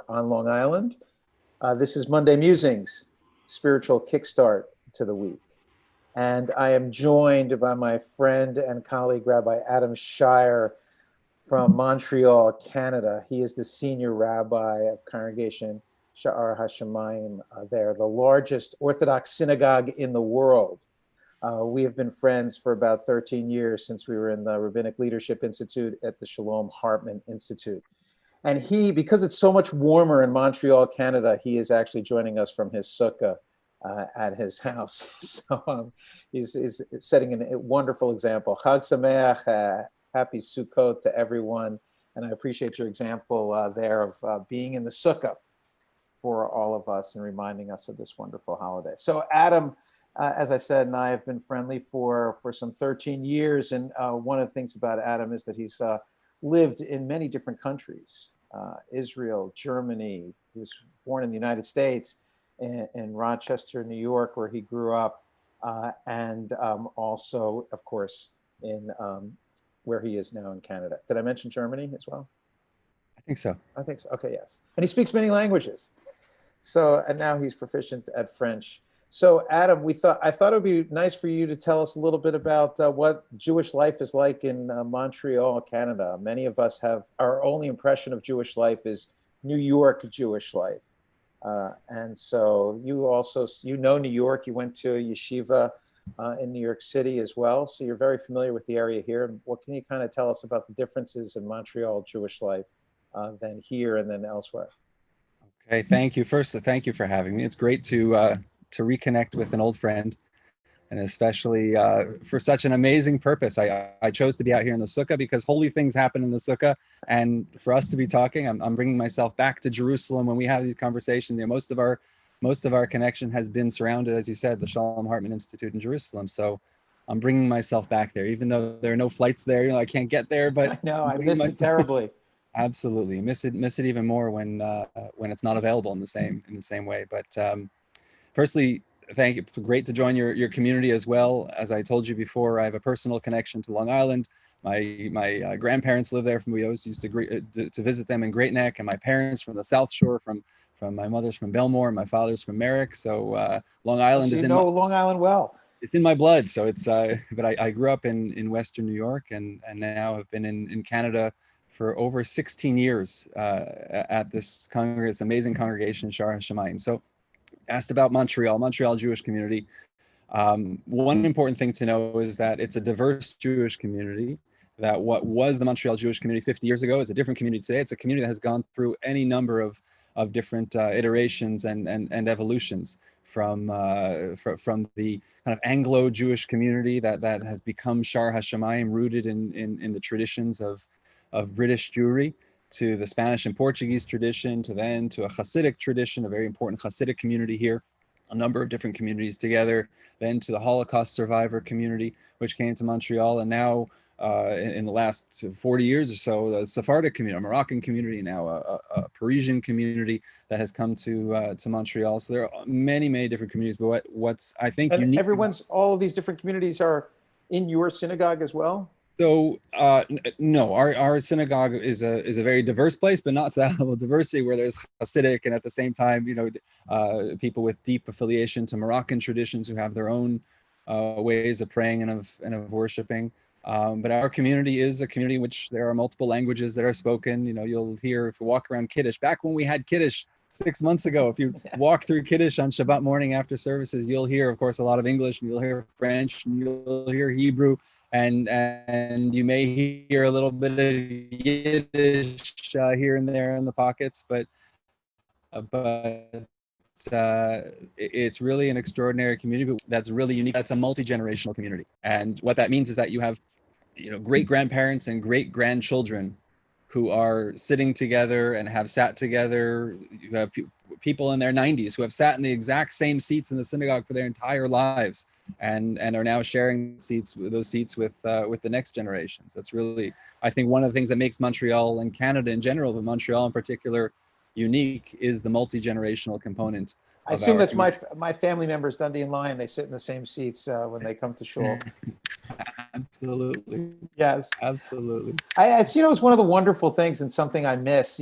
on Long Island. This is Monday Musings, spiritual kickstart to the week. And I am joined by my friend and colleague, Rabbi Adam Scheier from Montreal, Canada. He is the senior rabbi of Congregation Shaar Hashomayim there, the largest Orthodox synagogue in the world. We have been friends for about 13 years since we were in the Rabbinic Leadership Institute at the Shalom Hartman Institute. And he, because it's so much warmer in Montreal, Canada, he is actually joining us from his sukkah at his house. So he's setting a wonderful example. Chag Sameach, happy Sukkot to everyone. And I appreciate your example there of being in the sukkah for all of us and reminding us of this wonderful holiday. So Adam, as I said, and I have been friendly for some 13 years. And one of the things about Adam is that he's lived in many different countries, Israel, Germany. He was born in the United States, in Rochester, New York, where he grew up, and also, of course, in where he is now in Canada. Did I mention Germany as well? I think so. I think so. Okay, yes. And he speaks many languages. So, and now he's proficient at French. So, Adam, I thought it would be nice for you to tell us a little bit about what Jewish life is like in Montreal, Canada. Many of us have our only impression of Jewish life is New York Jewish life, and so you know New York. You went to yeshiva in New York City as well, so you're very familiar with the area here. What can you kind of tell us about the differences in Montreal Jewish life than here and then elsewhere? Okay, thank you. First, thank you for having me. It's great to reconnect with an old friend, and especially for such an amazing purpose. I chose to be out here in the sukkah because holy things happen in the sukkah, and for us to be talking, I'm bringing myself back to Jerusalem when we have these conversations. You know, most of our connection has been surrounded, as you said, the Shalom Hartman Institute in Jerusalem. So I'm bringing myself back there, even though there are no flights there. You know, I can't get there, but I know I miss it terribly. Absolutely, miss it even more when it's not available in the same way. But firstly, thank you. It's great to join your community as well. As I told you before, I have a personal connection to Long Island. My grandparents live there. We always used to visit them in Great Neck, and my parents from the South Shore, from my mother's from Belmore, and my father's from Merrick. So Long Island so is Long Island well. It's in my blood. So it's but I grew up in Western New York, and now have been in Canada for over 16 years at this amazing congregation, Shaar Hashomayim. So asked about Montreal Jewish community. One important thing to know is that it's a diverse Jewish community, that what was the Montreal Jewish community 50 years ago is a different community today. It's a community that has gone through any number of different iterations and evolutions from the kind of Anglo-Jewish community that has become Shaar Hashomayim, rooted in the traditions of British Jewry, to the Spanish and Portuguese tradition, to a Hasidic tradition, a very important Hasidic community here, a number of different communities together, then to the Holocaust survivor community, which came to Montreal, and now in the last 40 years or so, the Sephardic community, a Moroccan community, now a Parisian community that has come to Montreal. So there are many, many different communities, but what's I think unique. All of these different communities are in your synagogue as well? So no, our synagogue is a very diverse place, but not to that level of diversity where there's Hasidic and at the same time, people with deep affiliation to Moroccan traditions who have their own ways of praying and of worshiping. But our community is a community in which there are multiple languages that are spoken. You'll hear, if you walk around Kiddush, back when we had Kiddush 6 months ago, if you walk through Kiddush on Shabbat morning after services, you'll hear, of course, a lot of English, and you'll hear French, and you'll hear Hebrew. And you may hear a little bit of Yiddish here and there in the pockets, but it's really an extraordinary community that's really unique. That's a multi-generational community, and what that means is that you have, great grandparents and great grandchildren who are sitting together and have sat together. You have people in their 90s who have sat in the exact same seats in the synagogue for their entire lives, and are now sharing those seats with the next generations. That's really, I think, one of the things that makes Montreal and Canada in general, but Montreal in particular, unique, is the multi-generational component. I assume that's my family members, Dundee and Lyon. They sit in the same seats when they come to shul. Absolutely. Yes. Absolutely. It's one of the wonderful things, and something I miss.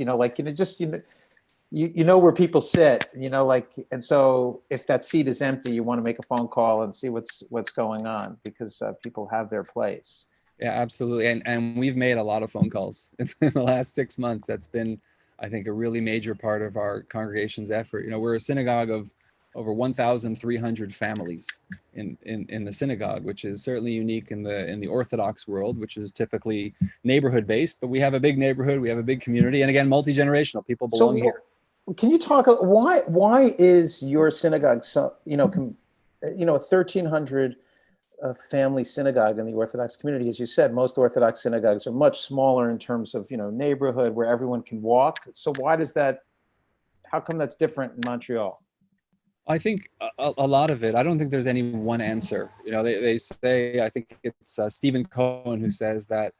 you know where people sit, you know, like, and so if that seat is empty, you want to make a phone call and see what's going on, because people have their place. Yeah, absolutely. And we've made a lot of phone calls in the last 6 months. That's been, I think, a really major part of our congregation's effort. You know, we're a synagogue of over 1,300 families in the synagogue, which is certainly unique in the Orthodox world, which is typically neighborhood based. But we have a big neighborhood, we have a big community, and again, multi-generational. People belong here. Can you talk, why is your synagogue so, you know, 1,300 family synagogue in the Orthodox community? As you said, most Orthodox synagogues are much smaller in terms of, you know, neighborhood where everyone can walk. So why does that, how come that's different in Montreal? I think a lot of it, I don't think there's any one answer. You know, they say, I think it's Stephen Cohen who says that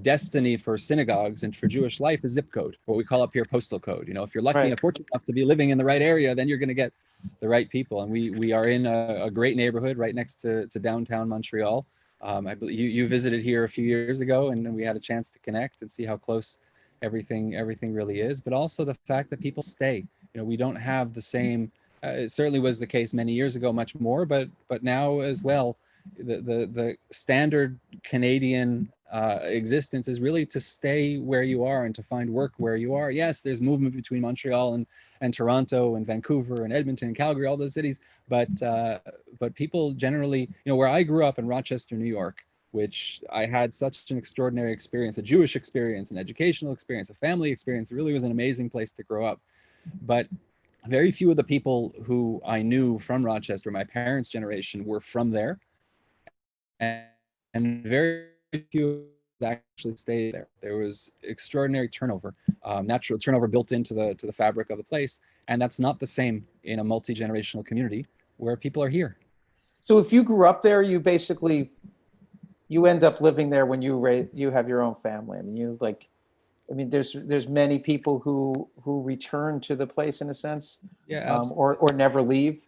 destiny for synagogues and for Jewish life is zip code, what we call up here postal code. You know, if you're lucky and fortunate enough to be living in the right area, then you're going to get the right people. And we are in a great neighborhood right next to downtown Montreal. I believe you visited here a few years ago, and we had a chance to connect and see how close everything really is. But also the fact that people stay. You know, we don't have the same. It certainly was the case many years ago, much more, but now as well. The standard Canadian existence is really to stay where you are and to find work where you are. Yes, there's movement between Montreal and Toronto and Vancouver and Edmonton and Calgary, all those cities, but people generally, you know, where I grew up in Rochester, New York, which I had such an extraordinary experience, a Jewish experience, an educational experience, a family experience. It really was an amazing place to grow up. But very few of the people who I knew from Rochester, my parents' generation, were from there. And very few actually stayed there. There was extraordinary turnover, natural turnover built into the fabric of the place, and that's not the same in a multi-generational community where people are here. So if you grew up there, you end up living there when you have your own family. I mean, there's many people who return to the place in a sense, or never leave.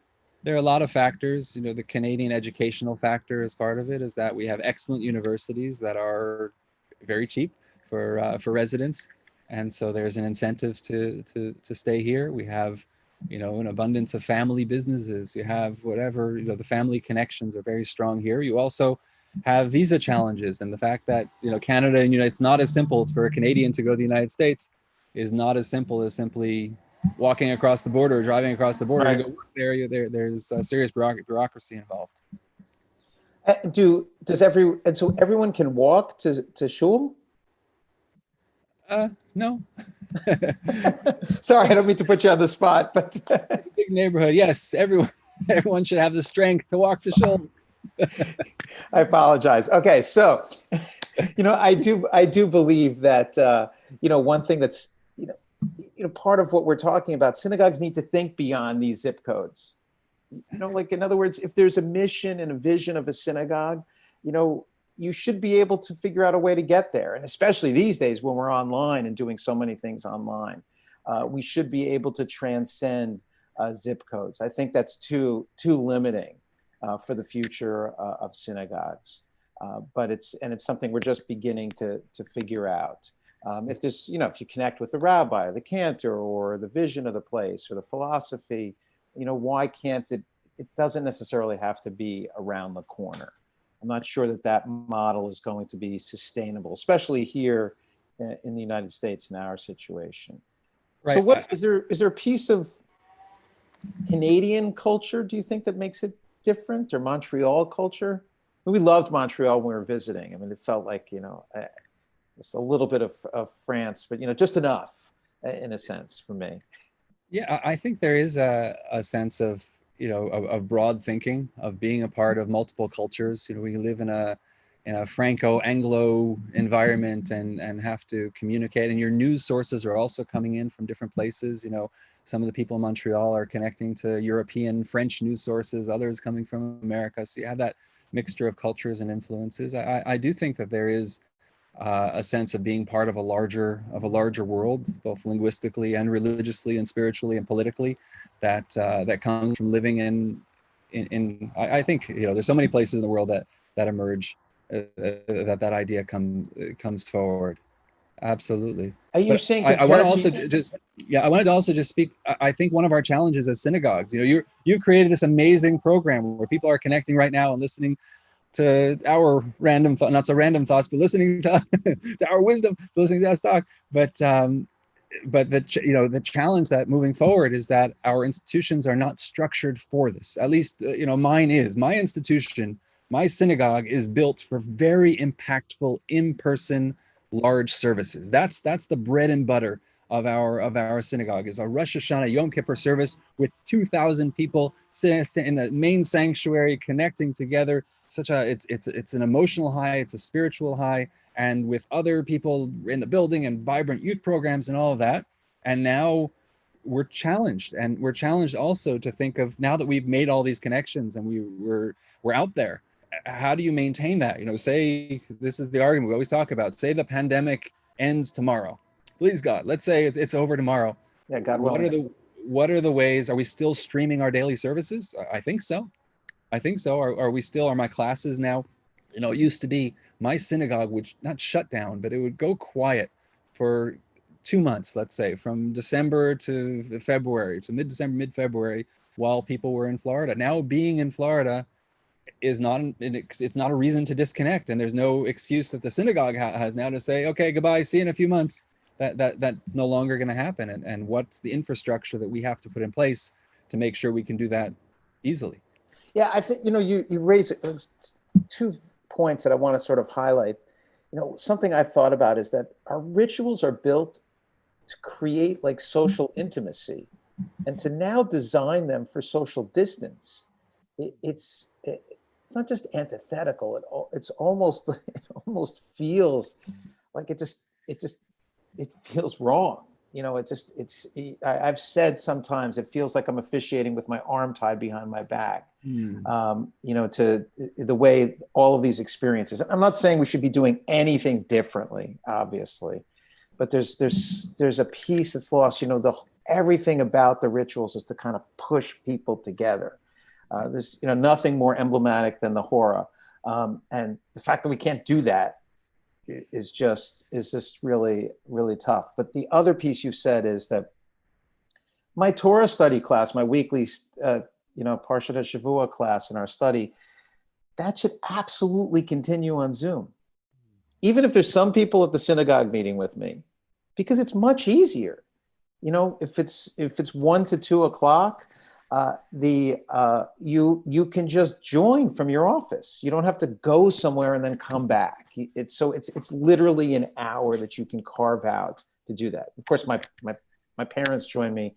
There are a lot of factors. You know, the Canadian educational factor is part of it, is that we have excellent universities that are very cheap for residents. And so there's an incentive to stay here. We have, you know, an abundance of family businesses. You have whatever, you know, the family connections are very strong here. You also have visa challenges, and the fact that, you know, Canada and it's not as simple for a Canadian to go to the United States is not as simple as simply walking across the border or driving across the border to go work there. There's a serious bureaucracy involved. So everyone can walk to shul? No. Sorry, I don't mean to put you on the spot, but big neighborhood. Yes, everyone should have the strength to walk to shul. I apologize. Okay, so I do believe that one thing that's part of what we're talking about, synagogues need to think beyond these zip codes. Like, in other words, if there's a mission and a vision of a synagogue, you should be able to figure out a way to get there. And especially these days when we're online and doing so many things online, we should be able to transcend zip codes. I think that's too limiting for the future of synagogues. But it's something we're just beginning to figure out. If there's, if you connect with the rabbi, the cantor, or the vision of the place, or the philosophy, why can't it doesn't necessarily have to be around the corner. I'm not sure that model is going to be sustainable, especially here in the United States in our situation. Right. So what is there a piece of Canadian culture, do you think, that makes it different, or Montreal culture? We loved Montreal when we were visiting. I mean, it felt like, just a little bit of France, but, just enough in a sense for me. Yeah, I think there is a sense of, of broad thinking, of being a part of multiple cultures. We live in a Franco-Anglo environment and have to communicate. And your news sources are also coming in from different places. Some of the people in Montreal are connecting to European, French news sources, others coming from America. So you have that mixture of cultures and influences. I do think that there is a sense of being part of a larger world, both linguistically and religiously and spiritually and politically, that comes from living in I think there's so many places in the world that emerge that idea comes forward. Absolutely. Are you But saying I want to compared also to? I wanted to also just speak. I think one of our challenges as synagogues, you created this amazing program where people are connecting right now and listening to our random not so random thoughts, but listening to, to our wisdom, listening to us talk. But the challenge that moving forward is that our institutions are not structured for this. At least mine is. My institution, my synagogue is built for very impactful in-person large services. That's the bread and butter of our synagogue, is a Rosh Hashanah Yom Kippur service with 2,000 people sitting in the main sanctuary, connecting together. It's an emotional high, it's a spiritual high, and with other people in the building and vibrant youth programs and all of that. And now we're challenged, and we're challenged also to think of, now that we've made all these connections and we're out there, how do you maintain that? Say, this is the argument we always talk about, say the pandemic ends tomorrow, please God, let's say it's over tomorrow. Yeah, God What willing. what are the ways? Are we still streaming our daily services? I think so. Are we still, are my classes now, it used to be my synagogue would not shut down, but it would go quiet for 2 months, let's say, from December to February, to mid-December, mid-February, while people were in Florida. Now being in Florida is not, it's not a reason to disconnect, and there's no excuse that the synagogue has now to say, okay, goodbye, see you in a few months. That's no longer going to happen. And what's the infrastructure that we have to put in place to make sure we can do that easily? Yeah, I think, you raise 2 points that I want to sort of highlight. Something I've thought about is that our rituals are built to create like social intimacy, and to now design them for social distance. It's not just antithetical. It's almost, it almost feels like it feels wrong. I've said sometimes it feels like I'm officiating with my arm tied behind my back. To the way all of these experiences. I'm not saying we should be doing anything differently, obviously, but there's a piece that's lost. Everything about the rituals is to kind of push people together. There's nothing more emblematic than the hora, and the fact that we can't do that is just really, really tough. But the other piece you said is that my Torah study class, my weekly Parshat HaShavua class in our study, that should absolutely continue on Zoom. Even if there's some people at the synagogue meeting with me, because it's much easier. If it's 1 to 2 o'clock, you can just join from your office. You don't have to go somewhere and then come back. It's literally an hour that you can carve out to do that. Of course, my parents joined me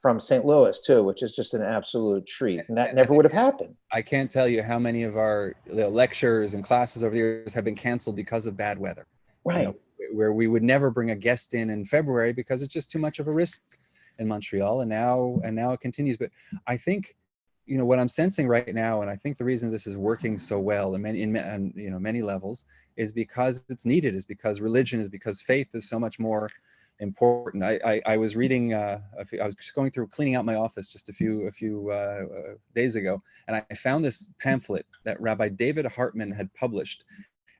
from St. Louis too, which is just an absolute treat, and that never would have happened. I can't tell you how many of our lectures and classes over the years have been canceled because of bad weather. Right. Where we would never bring a guest in February because it's just too much of a risk in Montreal, and now it continues. But I think, what I'm sensing right now, and I think the reason this is working so well in many levels, is because it's needed, is because religion, is because faith is so much more important. I was reading, I was just going through cleaning out my office just a few days ago, and I found this pamphlet that Rabbi David Hartman had published,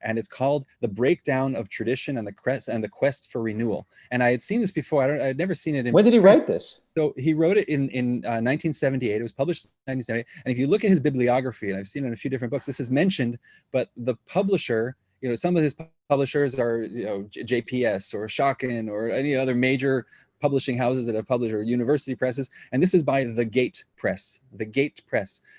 and it's called "The Breakdown of Tradition and the Quest for Renewal." And I had seen this before. I had never seen it. When did he write this? So he wrote it in 1978. It was published in 1978. And if you look at his bibliography, and I've seen it in a few different books, this is mentioned, but the publisher, some of his publishers are, JPS or Schocken or any other major publishing houses that have published, or university presses. And this is by the Gate Press.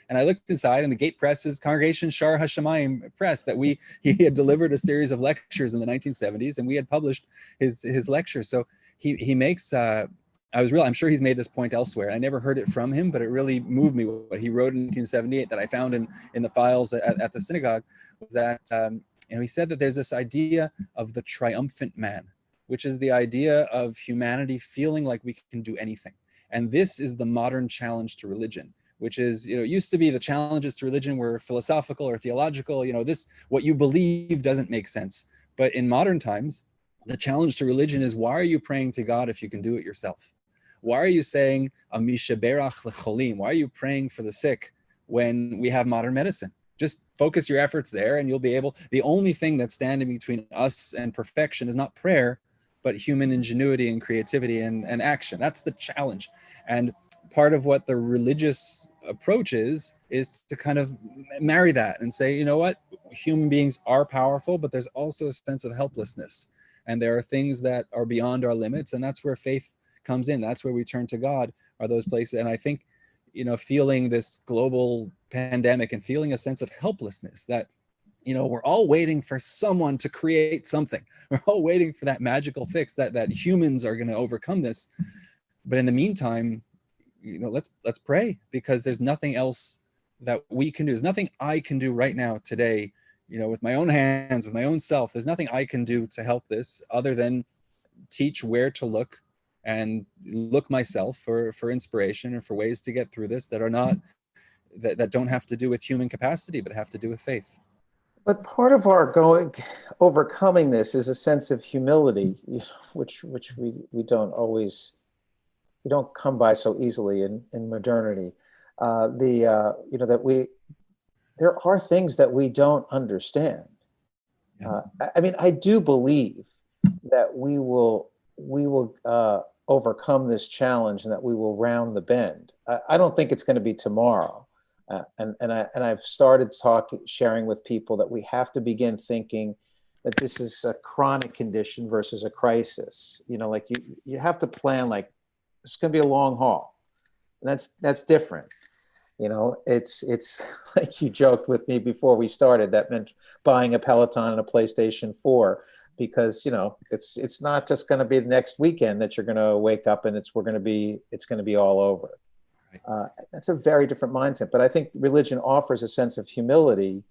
And I looked inside, and the Gate Press is Congregation Shaar Hashomayim press that he had delivered a series of lectures in the 1970s, and we had published his lectures. So he makes, I'm sure he's made this point elsewhere. I never heard it from him, but it really moved me. What he wrote in 1978 that I found in the files at the synagogue was that, he said that there's this idea of the triumphant man, which is the idea of humanity feeling like we can do anything. And this is the modern challenge to religion, which is, it used to be the challenges to religion were philosophical or theological, what you believe doesn't make sense. But in modern times, the challenge to religion is, why are you praying to God if you can do it yourself? Why are you saying, why are you praying for the sick when we have modern medicine? Just focus your efforts there and you'll be able, the only thing that's standing between us and perfection is not prayer, but human ingenuity and creativity and action. That's the challenge. And part of what the religious approach is to kind of marry that and say, you know what, human beings are powerful, but there's also a sense of helplessness. And there are things that are beyond our limits. And that's where faith comes in. That's where we turn to God, are those places. And I think, you know, feeling this global pandemic and feeling a sense of helplessness that, you know, we're all waiting for someone to create something. We're all waiting for that magical fix that humans are going to overcome this. But in the meantime, you know, let's pray, because there's nothing else that we can do. There's nothing I can do right now today, you know, with my own hands, with my own self. There's nothing I can do to help this other than teach where to look and look myself for inspiration and for ways to get through this that are not, that don't have to do with human capacity, but have to do with faith. But part of our overcoming this is a sense of humility, you know, which we don't always, we don't come by so easily in modernity. You know, that there are things that we don't understand. Yeah. I mean, I do believe that we will overcome this challenge and that we will round the bend. I don't think it's going to be tomorrow. And I've started sharing with people that we have to begin thinking that this is a chronic condition versus a crisis. You know, like you have to plan like it's going to be a long haul, and that's different. You know, it's like you joked with me before we started, that meant buying a Peloton and a PlayStation 4, because, you know, it's not just going to be the next weekend that you're going to wake up and it's going to be all over. That's a very different mindset. But I think religion offers a sense of humility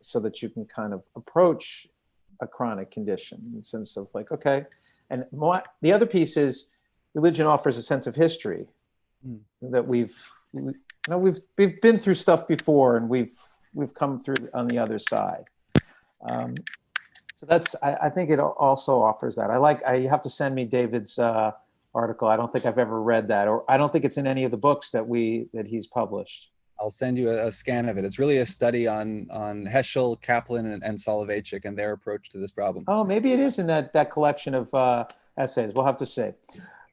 so that you can kind of approach a chronic condition in the sense of like, okay. And the other piece is religion offers a sense of history that we've been through stuff before, and we've come through on the other side. So that's, I think it also offers that. You have to send me David's article. I don't think I've ever read that, or I don't think it's in any of the books that he's published. I'll send you a scan of it. It's really a study on Heschel, Kaplan, and Soloveitchik and their approach to this problem. Oh, maybe it is in that collection of essays. We'll have to see.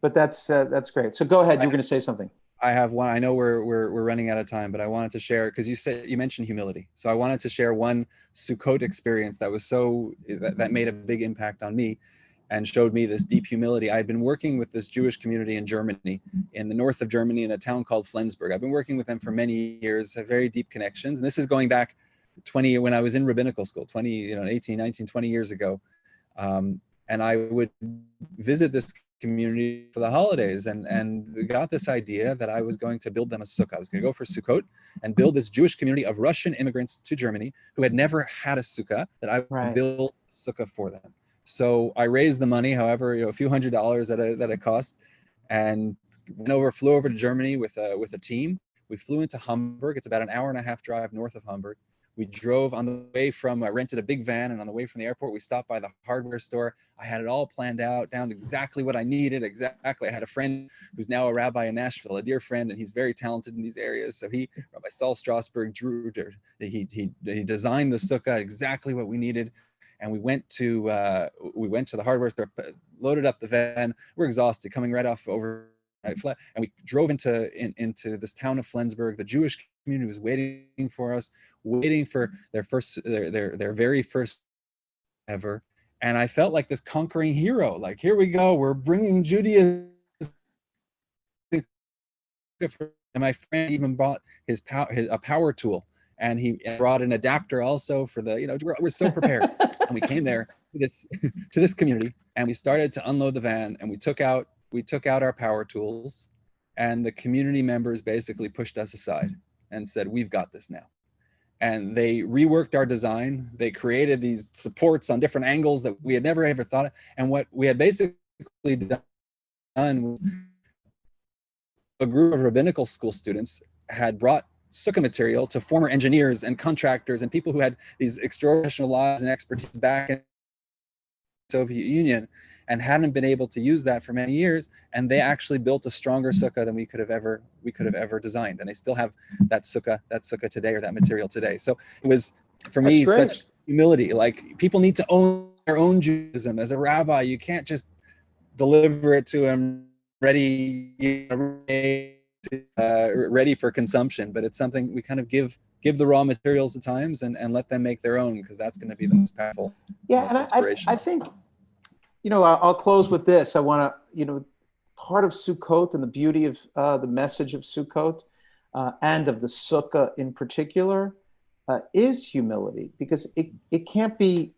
But that's great. So go ahead. You were going to say something. I have one. I know we're running out of time, but I wanted to share, because you mentioned humility. So I wanted to share one Sukkot experience that made a big impact on me and showed me this deep humility. I'd been working with this Jewish community in Germany, in the north of Germany, in a town called Flensburg. I've been working with them for many years, have very deep connections. And this is going back 20, when I was in rabbinical school, 18, 19, 20 years ago. And I would visit this community for the holidays, and we got this idea that I was going to build them a sukkah. I was going to go for Sukkot and build this Jewish community of Russian immigrants to Germany who had never had a sukkah, that I would build a sukkah for them. So I raised the money, however, a few $100s that it cost, and flew over to Germany with a team. We flew into Hamburg. It's about an hour and a half drive north of Hamburg. We drove on the way I rented a big van, and on the way from the airport, we stopped by the hardware store. I had it all planned out, down to exactly what I needed, exactly. I had a friend who's now a rabbi in Nashville, a dear friend, and he's very talented in these areas. So Rabbi Saul Strasberg, he designed the sukkah exactly what we needed. And we went to the hardware store, loaded up the van. We're exhausted, coming right off overnight flight, and we drove into this town of Flensburg. The Jewish community was waiting for us, waiting for their very first ever. And I felt like this conquering hero. Like, here we go, we're bringing Judaism. And my friend even bought a power tool, and he brought an adapter also for we're so prepared. And we came there to this community, and we started to unload the van, and we took out our power tools, and the community members basically pushed us aside and said, "We've got this now." And they reworked our design. They created these supports on different angles that we had never ever thought of. And what we had basically done was, a group of rabbinical school students had brought sukkah material to former engineers and contractors and people who had these extraordinary lives and expertise back in the Soviet Union. and hadn't been able to use that for many years, and they actually built a stronger sukkah than we could have ever designed, and they still have that sukkah today, or that material today. So it was, for me, such humility. Like, people need to own their own Judaism. As a rabbi, you can't just deliver it to them ready, ready for consumption, but it's something we kind of give the raw materials at times, and let them make their own, because that's going to be the most powerful, most inspirational. I think, I'll close with this. I want to, part of Sukkot and the beauty of the message of Sukkot and of the sukkah in particular is humility, because it can't be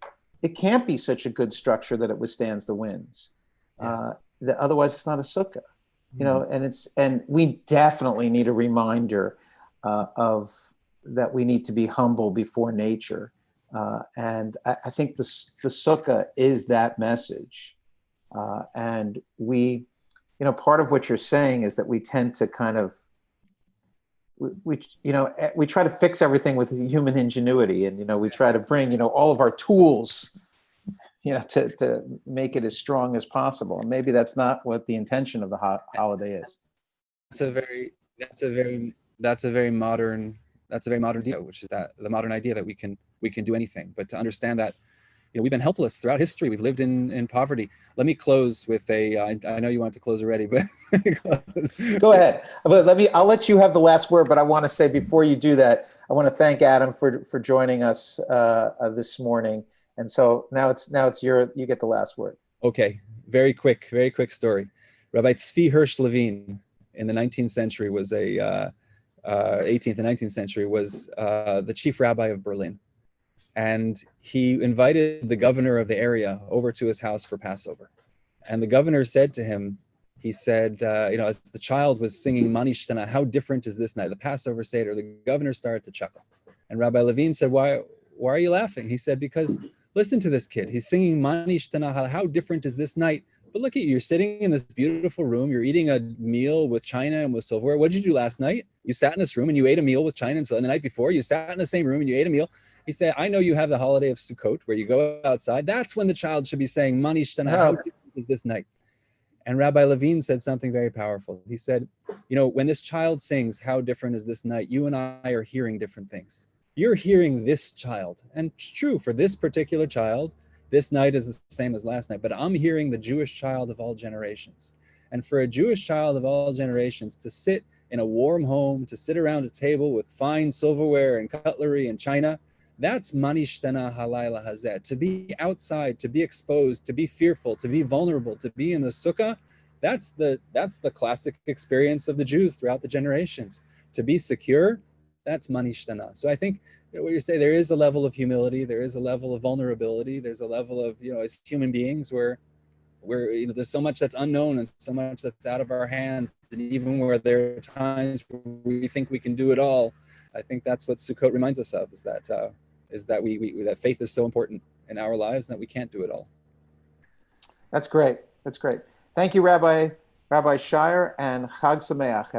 such a good structure that it withstands the winds. Otherwise, it's not a sukkah, and we definitely need a reminder of that we need to be humble before nature. And I think the sukkah is that message. And we, part of what you're saying is that we tend to kind of, we try to fix everything with human ingenuity, and, we try to bring, all of our tools, to make it as strong as possible. And maybe that's not what the intention of the holiday is. That's a very modern idea, which is that the modern idea that we can do anything. But to understand that, we've been helpless throughout history. We've lived in poverty. Let me close with I know you want to close already, but go ahead. But I'll let you have the last word. But I want to say, before you do that, I want to thank Adam for joining us this morning. And so now it's you get the last word. Okay, very quick story. Rabbi Tzvi Hirsch Levin in the 19th century was 18th and 19th century was the chief rabbi of Berlin. And he invited the governor of the area over to his house for Passover. And the governor said to him, he said, as the child was singing Mani Shtana, how different is this night, the Passover Seder, the governor started to chuckle. And Rabbi Levin said, why are you laughing? He said, because listen to this kid. He's singing Mani Shtana, how different is this night? But look at you, you're sitting in this beautiful room, you're eating a meal with china and with silverware. What did you do last night? You sat in this room and you ate a meal with china and silverware. And the night before, you sat in the same room and you ate a meal. He said, I know you have the holiday of Sukkot where you go outside. That's when the child should be saying, Mani Shtana, how different is this night? And Rabbi Levine said something very powerful. He said, when this child sings, how different is this night, you and I are hearing different things. You're hearing this child. And it's true, for this particular child, this night is the same as last night, but I'm hearing the Jewish child of all generations. And for a Jewish child of all generations to sit in a warm home, to sit around a table with fine silverware and cutlery and china, that's Mani Shtana Halayla Hazeh. To be outside, to be exposed, to be fearful, to be vulnerable, to be in the sukkah, that's the classic experience of the Jews throughout the generations. To be secure, that's Mani Shtana. So I think what you say, there is a level of humility, there is a level of vulnerability, there's a level of, as human beings where there's so much that's unknown and so much that's out of our hands, and even where there are times where we think we can do it all. I think that's what Sukkot reminds us of, is that that faith is so important in our lives and that we can't do it all. That's great. Thank you, Rabbi Scheier, and Chag Sameach.